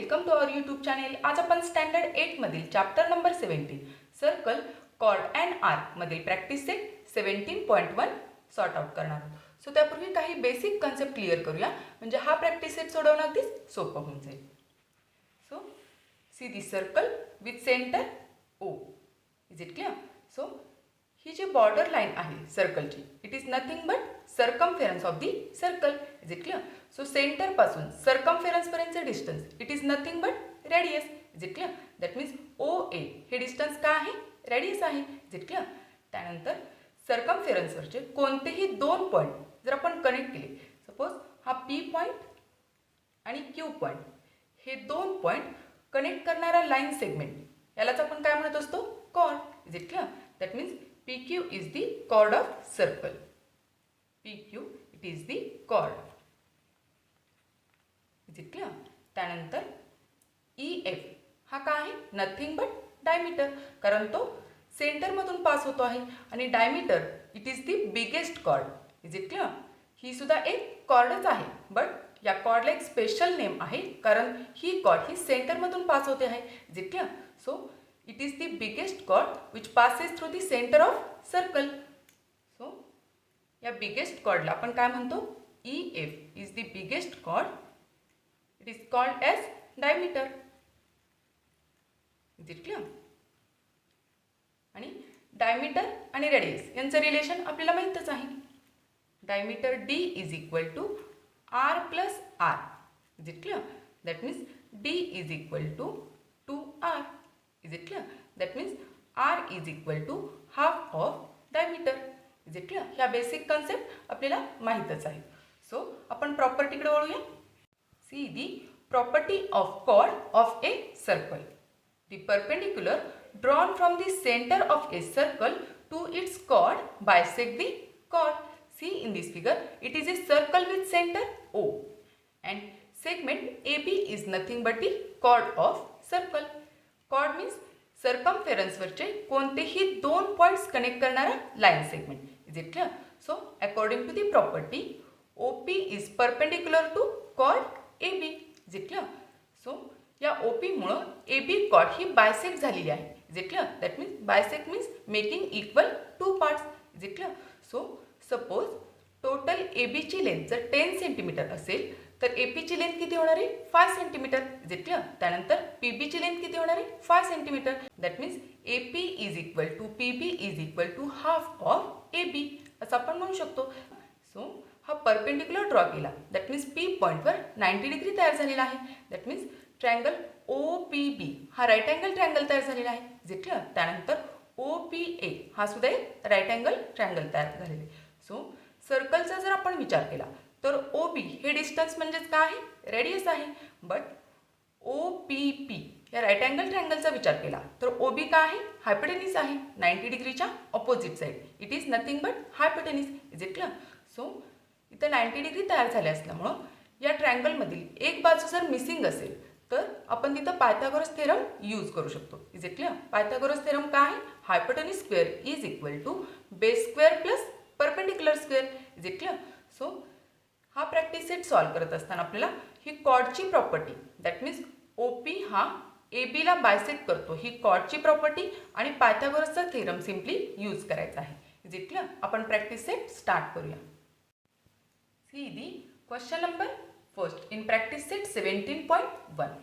Welcome to our YouTube channel. आज आपण standard 8 मधील chapter number 17 circle chord and arc मधील प्रॅक्टिस सेट 17.1 सॉर्ट आउट करणार आहोत. सो त्यापूर्वी काही बेसिक कन्सेप्ट क्लिअर करूया, म्हणजे हा प्रॅक्टिस सेट सोडवणं अगदी सोपं होऊन जाईल. So see the circle with centre O. Is it clear? So ही जी बॉर्डर लाईन आहे सर्कलची, it is nothing but circumference of the circle. Is it clear? So centre पासून सर्कमफेरन्स पर्यंतचे distance it is nothing but radius. Is it clear? That means O A हे distance काय आहे? Radius आहे. Is it clear? त्यानंतर सर्कमफेरन्सवरचे कोणतेही दोन पॉईंट जर आपण कनेक्ट केले, सपोज हा पी पॉईंट आणि क्यू पॉईंट, हे दोन पॉईंट कनेक्ट करणारा लाईन सेगमेंट यालाच आपण काय म्हणत असतो? Chord. Is it clear? That means P Q is the chord of circle. P Q it is the chord. Is it clear? त्यानंतर ई एफ हा काय आहे? नथिंग बट डायमीटर, कारण तो सेंटरमधून पास होतो आहे आणि diameter it is the biggest chord. Is it clear? ही सुद्धा एक कॉर्डच आहे, बट या कॉर्डला एक स्पेशल नेम आहे कारण ही कॉर्ड ही सेंटरमधून पास होते आहे. Is it clear? So it is the biggest chord which passes through the centre of circle. So या बिगेस्ट कॉर्डला आपण काय म्हणतो? E F is the biggest chord. It is called as diameter. Is it clear? आणि diameter आणि radius यांचं relation आपल्याला माहीतच आहे. Diameter D is equal to R plus R. Is it clear? That means D is equal to 2r. Is it clear? That means R is equal to half of diameter. Is it clear? ह्या basic concept आपल्याला माहीतच आहे. So आपण प्रॉपर्टीकडे वळूया. See the property of chord of a circle. The perpendicular drawn from the center of a circle to its chord bisect the chord. See in this figure, it is a circle with center O and segment AB is nothing but the chord of circle. Chord means circumference वरचे कोणतेही दोन points connect करणारा line segment. Is it clear? So according to the property, OP is perpendicular to chord AB. Is it clear? So या OP मुळे AB cord ही bisect झालेली आहे. Is it clear? That means bisect means making equal two parts. Is it clear? So suppose total AB ची length जर 10 centimetre असेल तर AP ची length किती होणार आहे? 5 सेंटीमीटर. Is it clear? त्यानंतर PB ची लेंथ किती होणार आहे? 5 centimetre. That means AP is equal to PB is equal to half of AB असं आपण म्हणू शकतो. सो हा परपेंडिक्युलर ड्रॉ केला, दॅट मीन्स पी पॉईंटवर 90 डिग्री तयार झालेला आहे. That means triangle O P B हा राईट अँगल ट्रायंगल तयार झालेला आहे. Is it clear? त्यानंतर ओ पी ए हा सुद्धा एक राईट अँगल ट्रायंगल तयार झालेला आहे. सो सर्कलचा जर आपण विचार केला तर ओ बी हे डिस्टन्स म्हणजेच काय आहे? रेडियस आहे. बट ओ पी पी या राईट अँगल ट्रायंगलचा विचार केला तर ओ बी काय आहे? हायपोटेनिस आहे. 90 डिग्रीच्या opposite side. It is nothing but hypotenuse. Is it clear? So इथं 90 डिग्री तयार झाले असल्यामुळं या ट्रायंगलमधील एक बाजू जर मिसिंग असेल तर आपण तिथं पायथागोरस थेरम यूज करू शकतो. Is it clear? Pythagoras theorem काय आहे? Hypotenuse square is equal to base square plus perpendicular square. Is it clear? So हा प्रॅक्टिस सेट सॉल्व करत असताना आपल्याला ही कॉर्डची प्रॉपर्टी, दॅट मीन्स ओपी हा एबीला बायसेक्ट करतो, ही कॉर्डची प्रॉपर्टी आणि पायथागोरसचा थेरम सिम्पली यूज करायचा आहे. Is it clear? आपण प्रॅक्टिस सेट स्टार्ट करूया. See the question number first in practice set 17.1.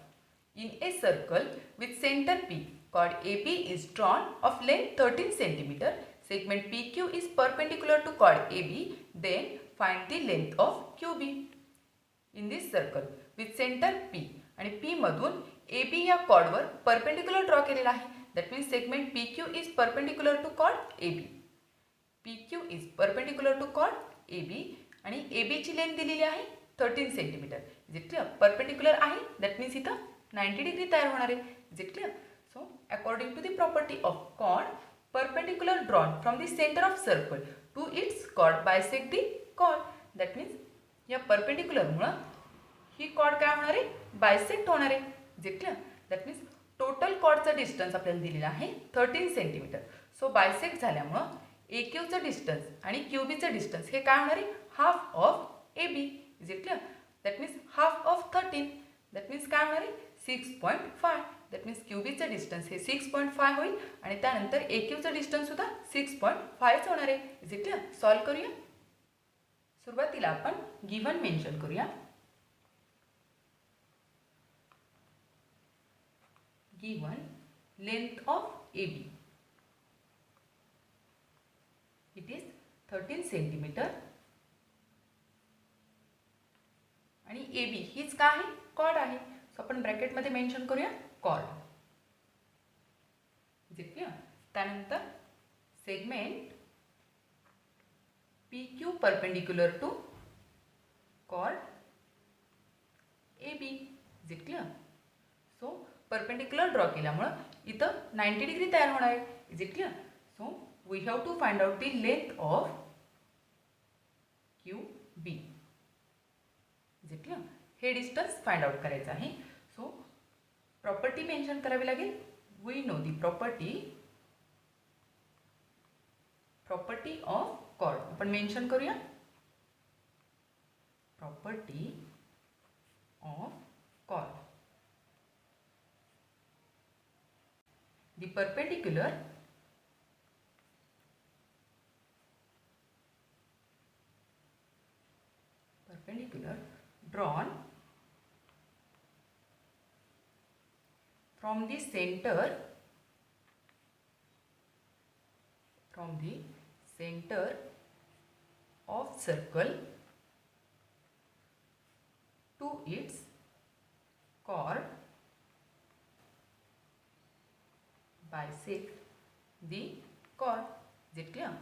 In a circle with center P, chord AB is drawn of length 13 cm. Segment PQ is perpendicular to chord AB. Then find the length of QB. In this circle with center P आणि P मधून AB या कॉर्डवर perpendicular draw केलेला आहे. That means segment PQ is perpendicular to chord AB. PQ is perpendicular to chord AB. आणि ए बीची length दिलेली आहे 13 centimetre. Is it clear? Perpendicular आहे, दॅट मीन्स इथं 90 डिग्री तयार होणार आहे. Is it clear? So according to the property of chord perpendicular drawn from the centre of circle to its chord bisect the chord. That means या परपेंडिक्युलरमुळं ही cord काय होणार आहे? बायसेक्ट होणार आहे. Is it clear? That means total कॉर्डचा distance आपल्याला दिलेला आहे 13 सेंटीमीटर. सो बायसेक्ट झाल्यामुळं ए क्यूचं डिस्टन्स आणि क्यू बीचं डिस्टन्स हे काय होणार आहे? Half of A B. Is it clear? That means half of 13. That means काय होणार आहे? 6.5. दॅट मीन्स क्यू बीचं डिस्टन्स हे 6.5 होईल आणि त्यानंतर ए क्यूचं डिस्टन्ससुद्धा 6.5च होणार आहे. Is it clear? सॉल्व करूया. सुरुवातीला आपण गिव्हन मेन्शन करूया. Given length of A B it is 13 centimetre आणि ए बी हीच काय आहे? कॉर्ड आहे. सो आपण ब्रॅकेटमध्ये मेन्शन करूया कॉर्ड. Is it clear? त्यानंतर segment P Q perpendicular to chord A B. Is it clear? So perpendicular draw केल्यामुळं इथं 90 डिग्री तयार होणार आहे. Is it clear? So we have to find out the length of Q B. Is it clear? हे distance find out करायचं आहे. So property mention करावी लागेल. We know the property of chord. आपण मेन्शन करूया property of chord. The perpendicular drawn from the center of circle to its chord bisect the chord. Is it clear?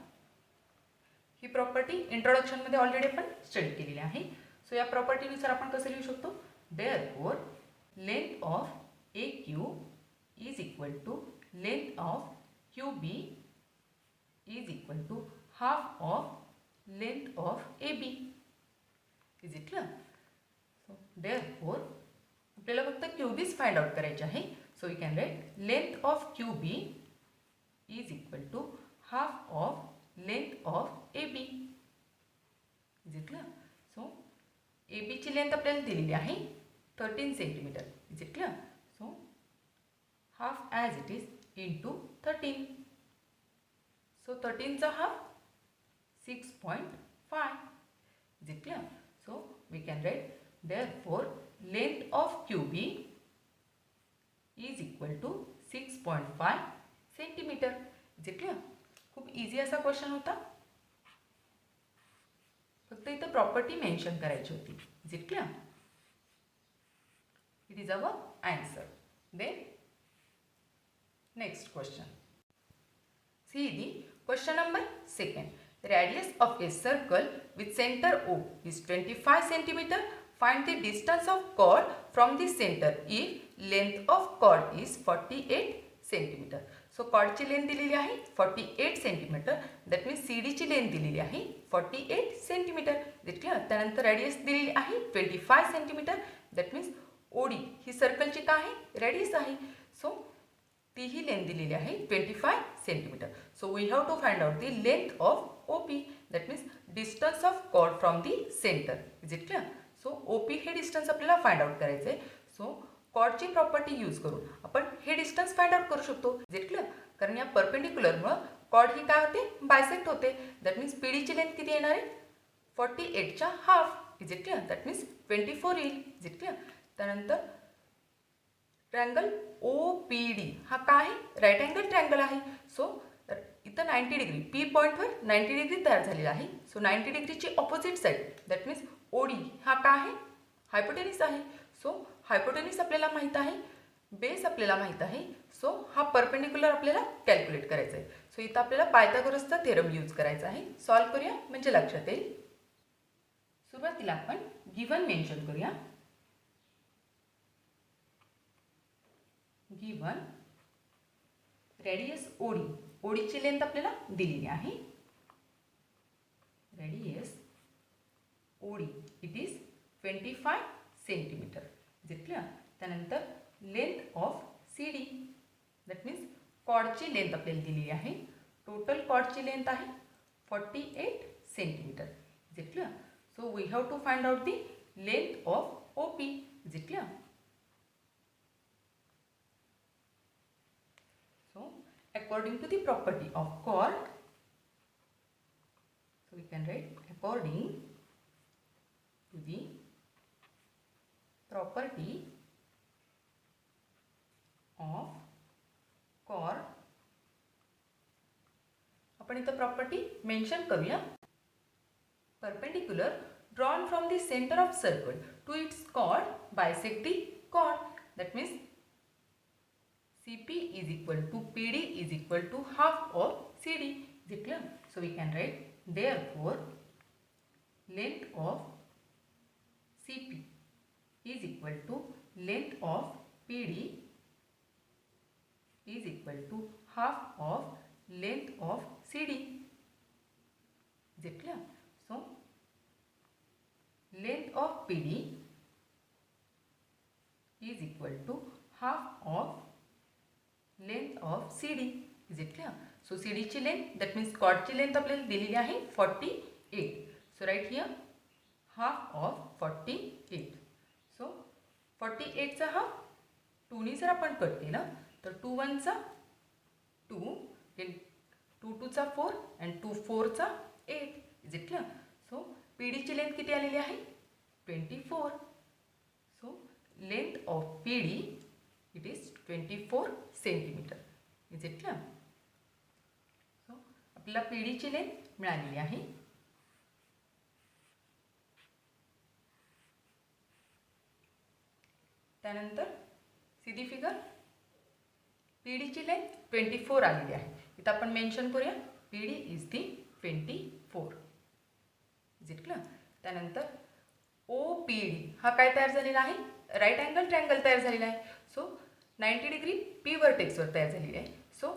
ही property इंट्रोडक्शनमध्ये already आपण study केलेली आहे. So या प्रॉपर्टीनुसार आपण कसं लिहू शकतो? Therefore length of A Q is equal to length of Q B is equal to half of length of A B. Is it clear? So therefore आपल्याला फक्त क्यू बीच फाइंड आउट करायचे आहे. So we can write length of Q B is equal to half of length of A B. Is it clear? So A बीची length आपल्याला दिलेली आहे 13 centimetre. Is it clear? So half as it is into 13. So 13चा half 6.5. Is it clear? So we can write therefore length of Q B is equal to 6.5 centimetre. Is it clear? खूप easy असा question होता. फक्त इथं property mention करायची होती. Is it clear? It is our answer. Then next question. See the question number 2. Radius of a circle with center O is 25 centimeter. Find the distance of chord from the center if length of chord is 48 centimeter. So कॉर्डची length दिलेली आहे 48 centimetre. That means C डीची length दिलेली आहे 48 centimetre. It clear? त्यानंतर radius दिलेली आहे 25 centimetre. That means O D ही सर्कलची काय आहे? रेडियस आहे. सो तीही लेंथ दिलेली आहे 25 centimetre. So we have to find out the length of O P. That means distance of chord from the centre. Is it clear? So O P हे distance आपल्याला फाइंड आउट करायचं आहे. So कॉर्डची property use करून आपण हे distance find out करू शकतो. Is it clear? कारण या परपेंडिक्युलरमुळं कॉर्ड ही काय होते? बायसेक्ट होते. दॅट मीन्स पी डीची लेंथ किती येणार आहे? 48च्या half. Is it clear? That means 24 येईल. Is it clear? त्यानंतर ट्रँगल ओ पी डी हा काय आहे? राईट अँगल ट्रँगल आहे. सो इथं 90 डिग्री पी पॉईंटवर 90 डिग्री तयार झालेला आहे. सो 90 डिग्रीची opposite side that means OD हा काय आहे? हायपोटेनिस आहे. सो हायपोटेनिस आपल्याला माहीत आहे, बेस आपल्याला माहीत आहे. सो हा परपेंडिक्युलर आपल्याला कॅल्क्युलेट करायचा आहे. सो इथं आपल्याला पायथागोरसचा थेरम यूज करायचा आहे. सॉल्व करूया म्हणजे लक्षात येईल. सुरुवातीला आपण गिव्हन मेन्शन करूया. Given radius O D. ओडीची लेंथ आपल्याला दिलेली आहे. Radius O D it is 25 centimetre. Is it clear? त्यानंतर length of C D that means कॉर्डची लेंथ आपल्याला दिलेली आहे. टोटल कॉर्डची लेंथ आहे 48 centimetre. Is it clear? So we have to find out the length of O P. Is it clear? according to the property of chord. So we can write according to the property of chord. आपण इथं property mention करूया. Perpendicular drawn from the center of circle to its chord bisect the chord. That means CP is equal to PD is equal to half of CD. Is it clear? So we can write therefore length of CP is equal to length of PD is equal to half of length of CD. Is it clear? So length of PD is equal to half of length of CD. Is it clear? So CD ची length, that means chord ची length आपल्याला दिलेली आहे 48. So write here half of 48. So 48 चा हा 2 ने जर आपण कट केला तर 2 1 चा 2, then 2 2 चा 4 and 2 4 चा 8. Is it clear? So PD ची लेंथ किती आलेली आहे 24. So length of PD it is 24 centimetre. Is it clear? So आपल्याला PD ची लेंथ मिळालेली आहे. त्यानंतर सीधी फिगर PD ची लेंथ 24 आलेली आहे. इथं आपण मेन्शन करूया PD is the 24. Is it clear? त्यानंतर OPD हा काय तयार झालेला आहे राईट अँगल ट्रायंगल तयार झालेला आहे. सो 90 डिग्री P वर्टेक्सवर तयार झालेली आहे. सो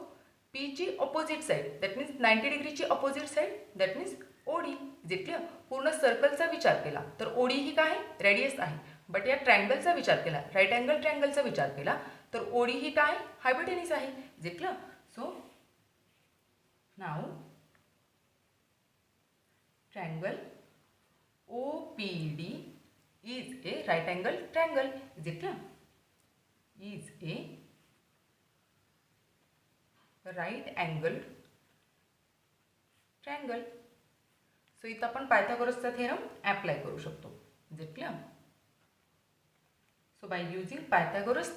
P ची ऑपोजिट साईड दॅट मीन्स 90 डिग्रीची opposite side that means OD. Is it clear? पूर्ण सर्कलचा विचार केला तर OD ही काय रेडियस आहे. बट या ट्रायंगलचा विचार केला राईट अँगल ट्रायंगलचा विचार केला तर OD ही काय हायपोटेनिस आहे. Is it clear? So now triangle OPD is a right angle triangle. Is it clear? Is a right angle triangle. So इथं आपण पायथागोरसचा थेरम अप्लाय करू शकतो. Is it clear? So by using Pythagoras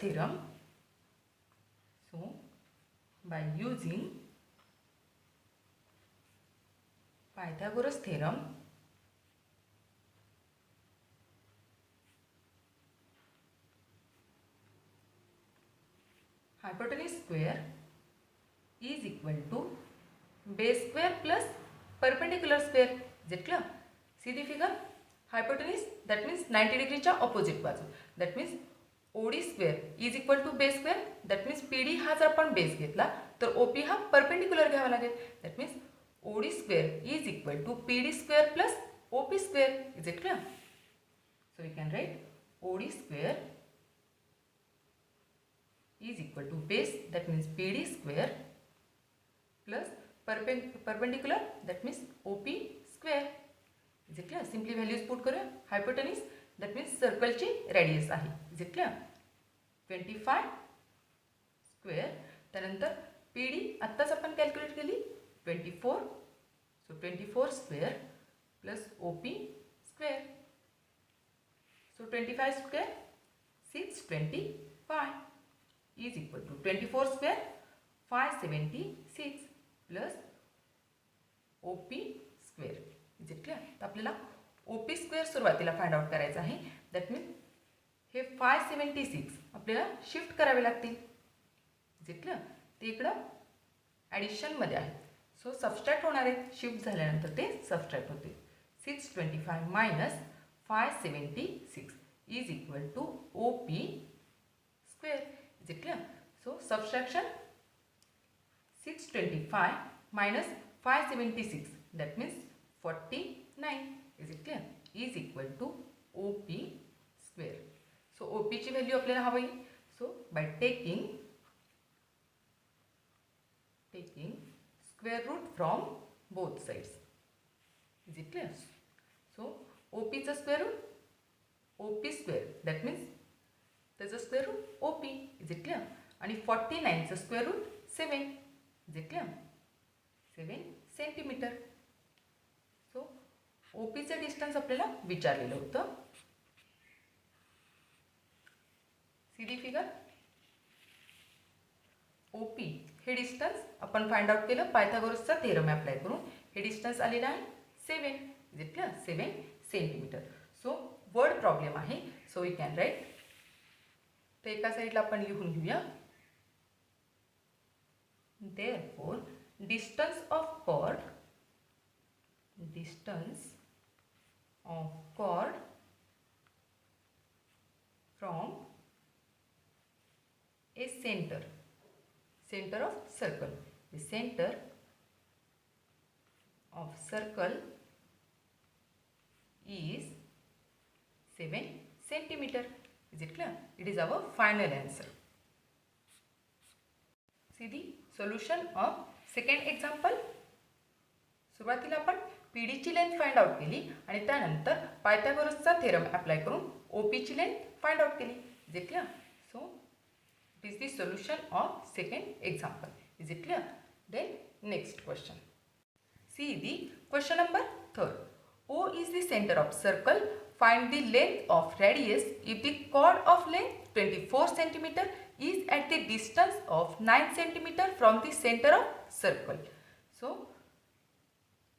theorem, hypotenuse square is equal to base square plus perpendicular square. Is it clear? See the figure. Hypotenuse that means 90 degree च्या opposite बाजू. That means OD square is equal to base square. That means PD हा जर आपण base घेतला तर OP हा perpendicular घ्यावा लागेल. That means OD square is equal to PD square plus OP square. Is it clear? So we can write OD square is equal to base that means PD square plus perpendicular that means OP square. Is it clear? Simply values put करूया. Hypotenuse that means circle ची radius आहे. Is it clear? 25 square. त्यानंतर PD आत्ताच आपण calculate केली 24. So 24 square plus OP square. So 25 square 625 is equal to 24 square 576 plus OP square. Is it clear? तर आपल्याला OP square सुरुवातीला फाइंड आउट करायचं आहे. दॅट मीन हे 576 आपल्याला शिफ्ट करावे लागतील. Is it clear? ते इकडं ॲडिशनमध्ये आहे. सो सबस्ट्रॅक्ट होणार आहेत. शिफ्ट झाल्यानंतर ते सबस्ट्रॅक्ट होते. 625 minus 576 is equal to OP square. Is it clear? So subtraction 625 minus 576 that means 49. Is it clear? Is equal to OP square. So OP ची value आपल्याला हवी. So by taking square root from both sides. Is it clear? So OP चा square root OP square that means त्याचं square root OP. Is it clear? आणि 49चं square root 7. Is it clear 7 centimetre. So ओपीचं distance आपल्याला विचारलेलं होतं. See the figure. O P हे distance आपण फाइंड आउट केलं पायथागोरसचा थेरम अप्लाय करून. हे डिस्टन्स आलेलं आहे 7 is it clear 7 centimetre. So word problem आहे. So we can write. तर एका साईडला आपण लिहून घेऊया. Therefore, distance of chord from a center of circle. The center of circle is 7 centimeter. Is it clear? It is our final answer. See the solution of second example. सुरुवातीला आपण पीडीची length find out केली आणि त्यानंतर पायथागोरसचा theorem apply करून ओपीची length find out केली. Is it clear? So it is the solution of second example. Is it clear? Then next question. See the question number 3. O is the center of circle. Find the length of radius if the chord of length 24 cm is at the distance of 9 cm from the center of circle. So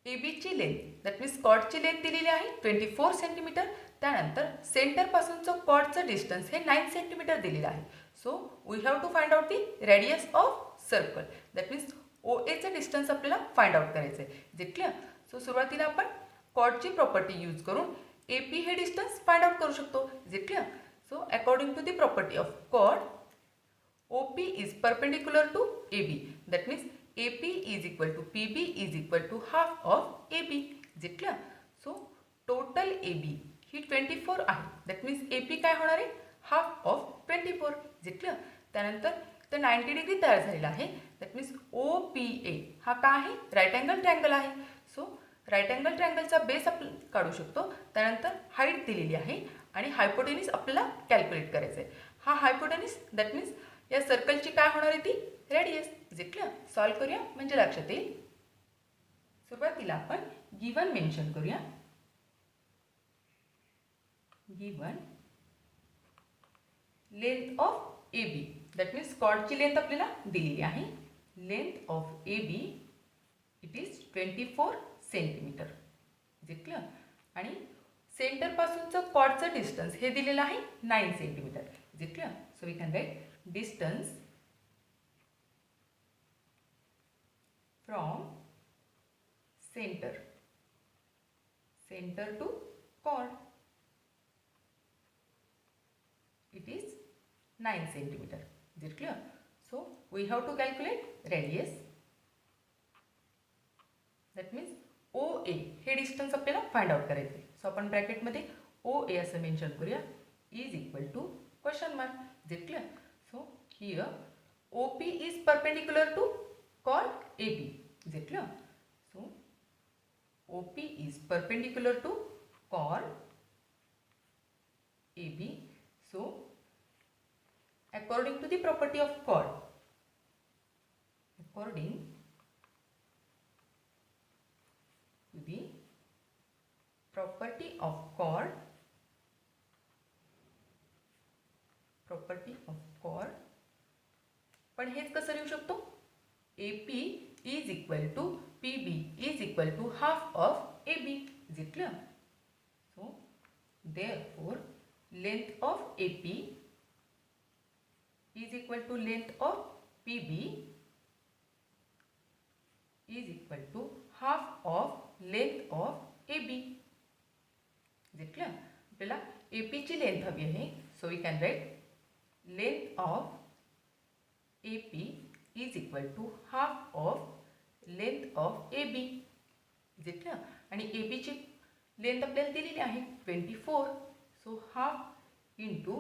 AB ची length that means कॉर्डची length दिलेली आहे 24 centimetre. त्यानंतर सेंटरपासूनचं कॉर्डचं distance हे 9 centimetre दिलेलं आहे. So we have to find out the radius of circle. That means O एचं डिस्टन्स आपल्याला फाइंड आउट करायचं आहे. Is it clear? सो सुरुवातीला आपण कॉर्डची प्रॉपर्टी यूज करून ए पी हे डिस्टन्स फाइंड आउट करू शकतो. Is it clear? So according to the property of chord O P is perpendicular to A B. That means A P is equal to P B is equal to half of A B. Is it clear? So total A B ही 24 आहे. That means A P काय होणार आहे? Half of 24. Is it clear? त्यानंतर तर 90 degree तयार झालेला आहे. That means O P A हा काय आहे? राईट अँगल ट्रँगल आहे. सो राईट अँगल ट्रँगलचा बेस आपण काढू शकतो. त्यानंतर हाईट दिलेली आहे आणि हायपोटेनिस आपल्याला कॅल्क्युलेट करायचं आहे. हा हायपोटेनिस दॅट मीन्स या सर्कलची काय होणार आहे ती radius. Is it clear? Solve करूया म्हणजे लक्षात येईल. सुरुवातीला आपण गिवन मेन्शन करूया. Given length of A B that means कॉर्डची लेंथ आपल्याला दिलेली आहे. Length of A B it is 24 centimetre. Is it clear? आणि सेंटरपासूनचं कॉर्डचं डिस्टन्स हे दिलेलं आहे 9 centimetre. Is it clear? So we can write distance from centre to chord it is 9 centimeter. Is it clear? So we have to calculate radius. That means OA हे distance आपल्याला find out करायचे. So आपण ब्रॅकेटमध्ये OA असं mention करूया. Is equal to question mark. Is it clear? So here OP is perpendicular to chord AB. Is it clear? So OP is perpendicular to chord AB. So according to the property of chord, according to the property of chord, पण हेच कसं लिहू शकतो? AP is equal to PB is equal to half of AB. Is it clear? So therefore length of AP is equal to length of PB is equal to half of length of AB. Is it clear? आपल्याला AP ची length हवी आहे. So we can write length of AP is equal to half of length of AB. Is it clear? आणि AB ची length आपल्याला दिलेली आहे 24. So half into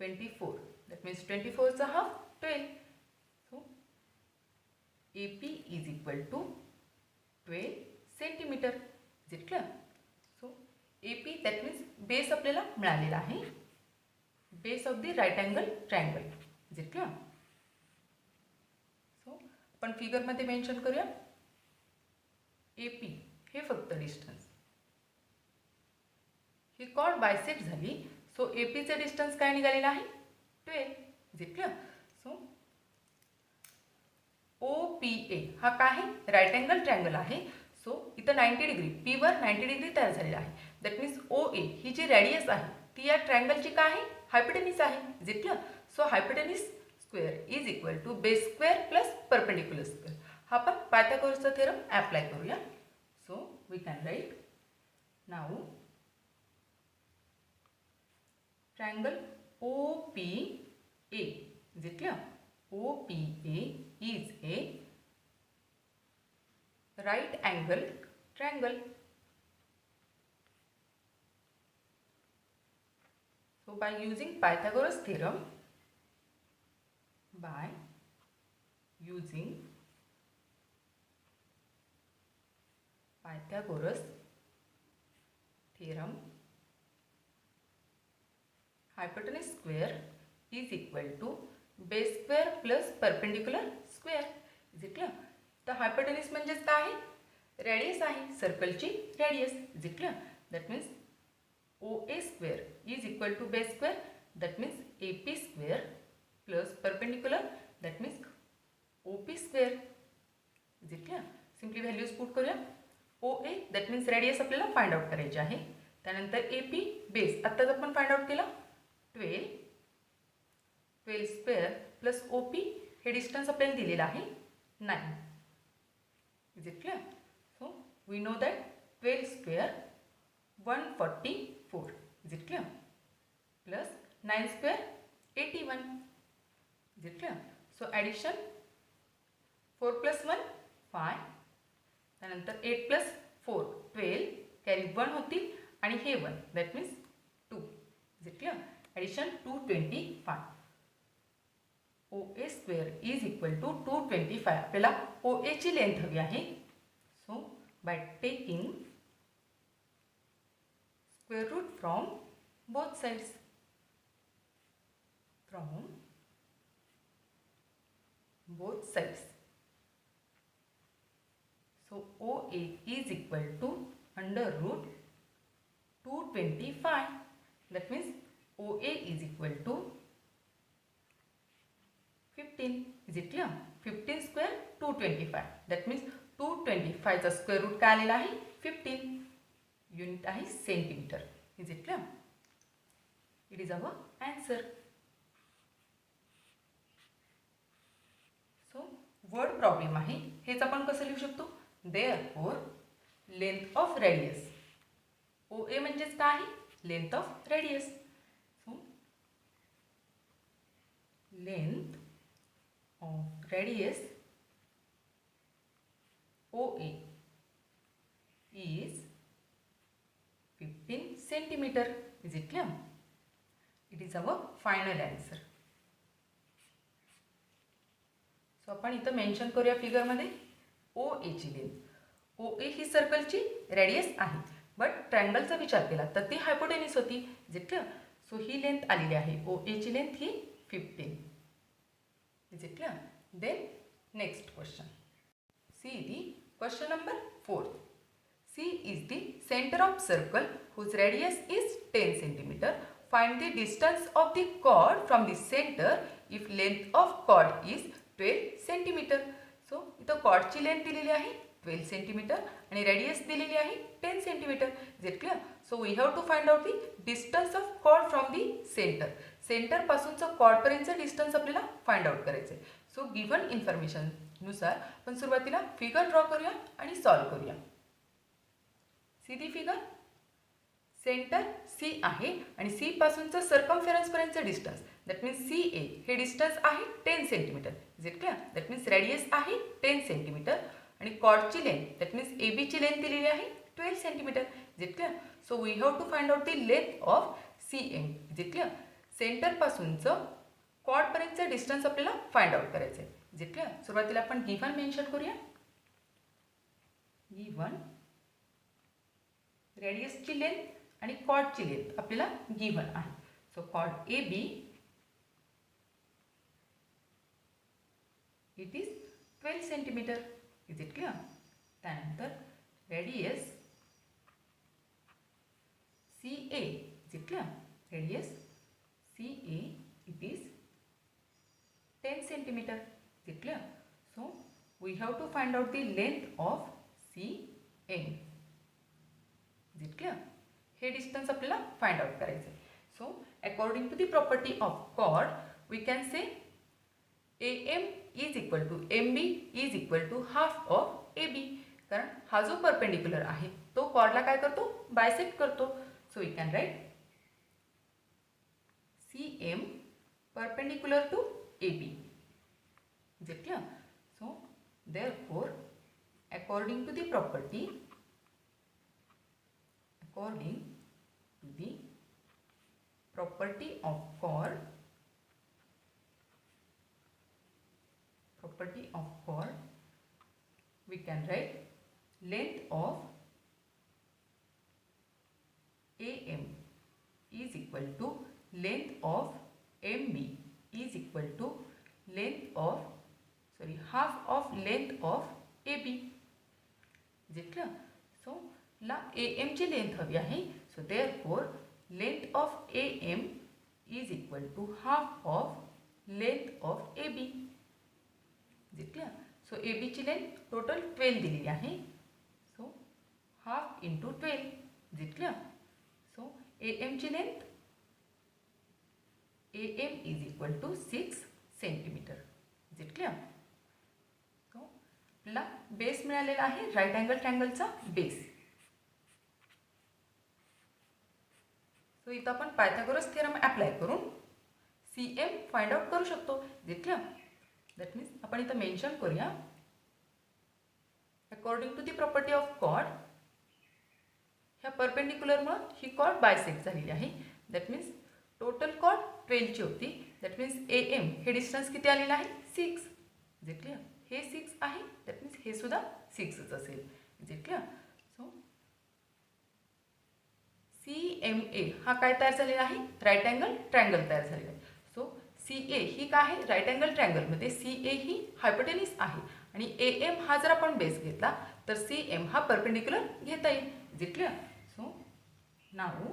24. That means 24 is a half 12. So AP is equal to 12 centimeter. Is it clear? So AP that means base आपल्याला मिळालेला आहे. Base of the right angle triangle. Is it clear? So पण फिगरमध्ये mention करूया AP हे फक्त distance. ही chord bisect झाली, so APचे डिस्टन्स काय निघालेलं आहे 12. Is it clear? So OPA हा काय आहे राईट अँगल ट्रायंगल आहे. सो इथं 90 डिग्री Pवर 90 डिग्री तयार झालेला आहे. दॅट मीन्स OA ही जी रेडियस आहे ती या ट्रायंगलची काय आहे हायपोटेनिस आहे. Is it clear? So hypotenuse square is equal to base square plus perpendicular square. हा आपण पायथागोरसचा थेरम अप्लाय करूया. So we can write now triangle OPA. Is it clear? OPA is a right angle triangle. So by using Pythagoras theorem, hypotenuse square is equal to base square plus perpendicular square. Is it clear? तर hypotenuse म्हणजेच काय आहे radius आहे सर्कलची radius. Is it clear? That means OA square is equal to base square, that means AP square plus perpendicular, that means OP square. Is it clear? Simply values put करूया. OA that means radius आपल्याला find out करायची आहे. त्यानंतर AP base आत्ताच आपण find out केला 12 square plus OP हे distance आपल्याला दिलेलं आहे 9. Is it clear? So we know that 12 square 144. Is it clear? Plus 9 square 81. Is it clear? So addition 4 plus 1 5. त्यानंतर 8 plus 4 12 कॅरी 1 होतील आणि हे 1 that means 2. Is it clear? Addition 225. OA square is equal to 225. आपल्याला OA ची length हवी आहे. So by taking square root from both sides. So OA is equal to under root 225. That means OA is equal to 15. Is it clear? 15 square 225. That means 225 चा square route काय आलेला आहे 15. Unit आहे centimetre. Is it clear? It is our answer. So word problem आहे हेच आपण कसं लिहू शकतो therefore length of radius. OA म्हणजेच काय आहे length of radius. So length of radius OA is 15 centimeter. Is it clear? It is our final answer. So आपण इथं मेन्शन करूया फिगरमध्ये OA ची लेंथ. OA ही सर्कलची रेडियस आहे बट ट्रायंगलचा विचार केला तर ती हायपोटेनिस होती. Is it clear? सो ही लेंथ आलेली आहे OA ची लेंथ ही 15. Is it clear? Then next question. See the question number 4. C is the center of circle whose radius is 10 cm. Find the distance of the chord from the center if length of chord is 12 cm. So इथं chordची length दिलेली आहे 12 cm आणि radius दिलेली आहे 10 cm. Is it clear? So we have to find out the distance of chord from the center. Centre पासूनचं chord पर्यंतचं distance आपल्याला find out करायचं आहे. सो गिवन इन्फॉर्मेशन नुसार आपण सुरुवातीला फिगर ड्रॉ करूया आणि सॉल्व करूया. सी फिगर सेंटर C आहे आणि C पासूनचं सर्कमफेरन्स पर्यंतचं डिस्टन्स दॅट मीन्स CA हे डिस्टन्स आहे 10 centimetre. Is it clear? That means radius आहे 10 सेंटीमीटर आणि कॉर्डची लेंथ दॅट मीन्स AB ची लेंथ दिलेली आहे 12 centimetre. Is it clear? So we have to find out the length of CM. Is it clear? Centre पासूनचं chord पर्यंतचं distance आपल्याला find out करायचं आहे. Is it clear? सुरुवातीला आपण गिवन मेन्शन करूया. गिवन रेडियसची लेंथ आणि कॉर्डची लेंथ आपल्याला गिवन आहे. So chord AB it is 12 centimetre. Is it clear? त्यानंतर radius CA. Is it clear? Radius CA it is 10 centimeter. Is it clear? So we have to find out the length of CM. Is it clear? हे distance आपल्याला find out करायचं आहे. So according to the property of chord we can say AM is equal to MB is equal to half of AB. कारण हा जो perpendicular आहे तो कॉर्डला काय करतो? बायसेक्ट करतो. So we can write CM perpendicular to AB. Is it clear? So therefore according to the property of chord, we can write length of AM is equal to length of MB is equal to half of length of AB. Is it clear? So ला AM ची length हवी आहे. So therefore length of AM is equal to half of length of AB. Is it clear? So AB ची length total 12 दिलेली आहे. So half into 12. Is it clear? So AM ची length AM is equal to 6 centimetre. Is it clear? So आपल्याला base मिळालेला आहे right angle ट्रायंगलचा base. So इथं आपण पायथागोरस थेरम अप्लाय करून CM फाइंड आउट करू शकतो. Is it clear? That means आपण इथं मेन्शन करूया according to the property of chord ह्या परपेंडिक्युलरमुळे ही कॉर्ड बायसेक्ट झालेली आहे. दॅट मीन्स टोटल कॉर्ड 12 ची होती. दॅट मीन्स AM हे डिस्टन्स किती आलेलं आहे? 6. Is it clear? हे 6 आहे. दॅट मीन्स हे सुद्धा 6च असेल. Is it clear? So CMA हा काय तयार झालेला आहे? राईट अँगल ट्रायंगल तयार झालेला आहे. सो CA ही काय आहे? राईट अँगल ट्रायंगलमध्ये CA ही हायपोटेनिस आहे आणि AM हा जर आपण बेस घेतला तर CM हा परपेंडिक्युलर घेता येईल. Is it clear? So now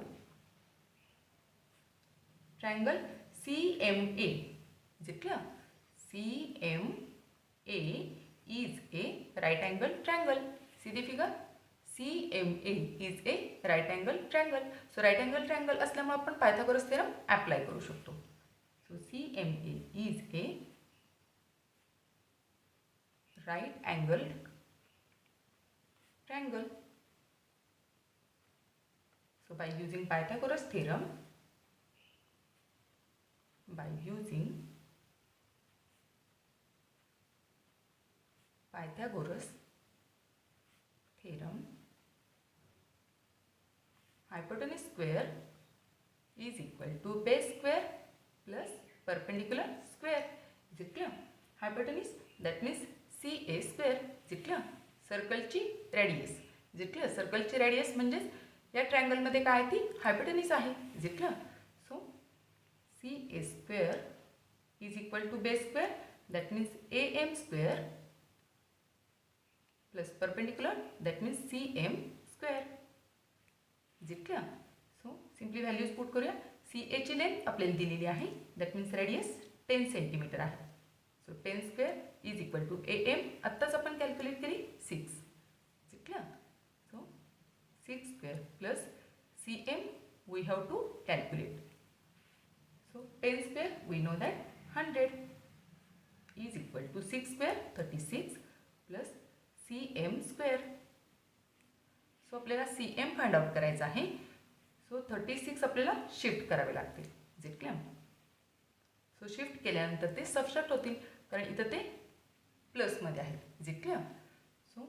triangle CMA. Is it clear? CMA is a right angle triangle. See the figure? CMA is a right angle triangle. So right angle triangle असल्यामुळे आपण Pythagoras theorem apply करू शकतो. So CMA is a right angled triangle. So by using Pythagoras theorem, hypotenuse square is equal to base square plus perpendicular square. Is it clear? Hypotenuse that means CA square. Is it clear? Circle ची radius. Is it clear? Circle ची radius म्हणजे या triangle मध्ये काय ती hypotenuse आहे. Is it clear? So CA square is equal to base square. That means AM square plus perpendicular. That means CM square. Is it clear? So simply values put करूया. CA ची length आपल्याला दिलेली आहे. That means radius 10 centimetre आहे. So 10 square is equal to AM. आत्ताच आपण calculate केली 6. Is it clear? So 6 square plus CM we have to calculate. So 10 square we know that 100 is equal to 6 square 36 plus CM square. So आपल्याला CM find out करायचा आहे. So 36 आपल्याला shift करावे लागतील. Is it clear? So shift केल्यानंतर ते subtract होतील कारण इथं ते प्लसमध्ये आहेत. Is it clear? So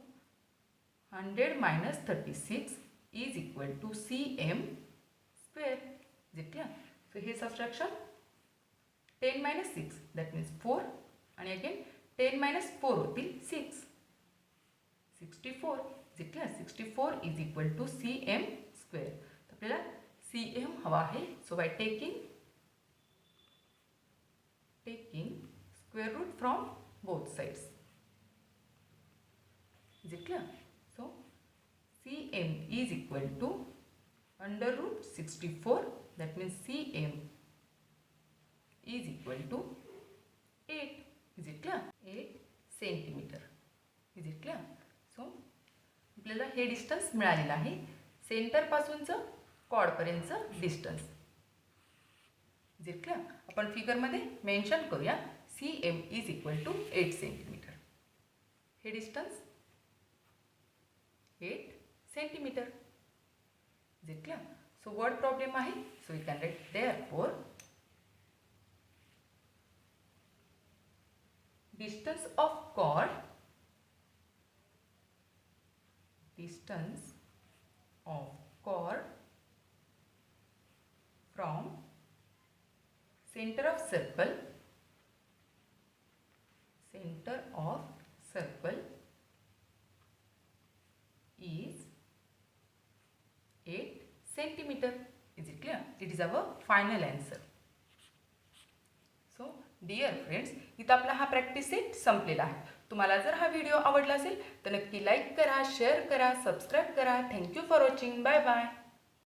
100 minus 36 is equal to CM square. Is it clear? So हे सबट्रॅक्शन 10 minus 6 that means 4 आणि अगेन 10 minus 4 होतील 6. 64. Is it clear? 64 is equal to CM square. तर आपल्याला CM हवा आहे. So by taking square root from both sides. Is it clear? So cm is equal to under root 64. That means cm is equal to 8. Is it clear? 8 centimetre. Is it clear? So आपल्याला हे distance मिळालेलं आहे, सेंटरपासूनचं कॉर्डपर्यंतचं distance. Is it clear? आपण फिगरमध्ये mention करूया C M is equal to 8 centimetre. हे distance 8 centimetre. Is it clear? So word problem आहे, so we can write therefore distance of chord from center of circle is 8 centimeter. Is it clear? It is our final answer. So dear friends, इथं आपला हा practice set संपलेला आहे. तुम्हाला जर हा video आवडला असेल तर नक्की लाईक करा, शेअर करा, सबस्क्राईब करा. Thank you for watching. Bye bye.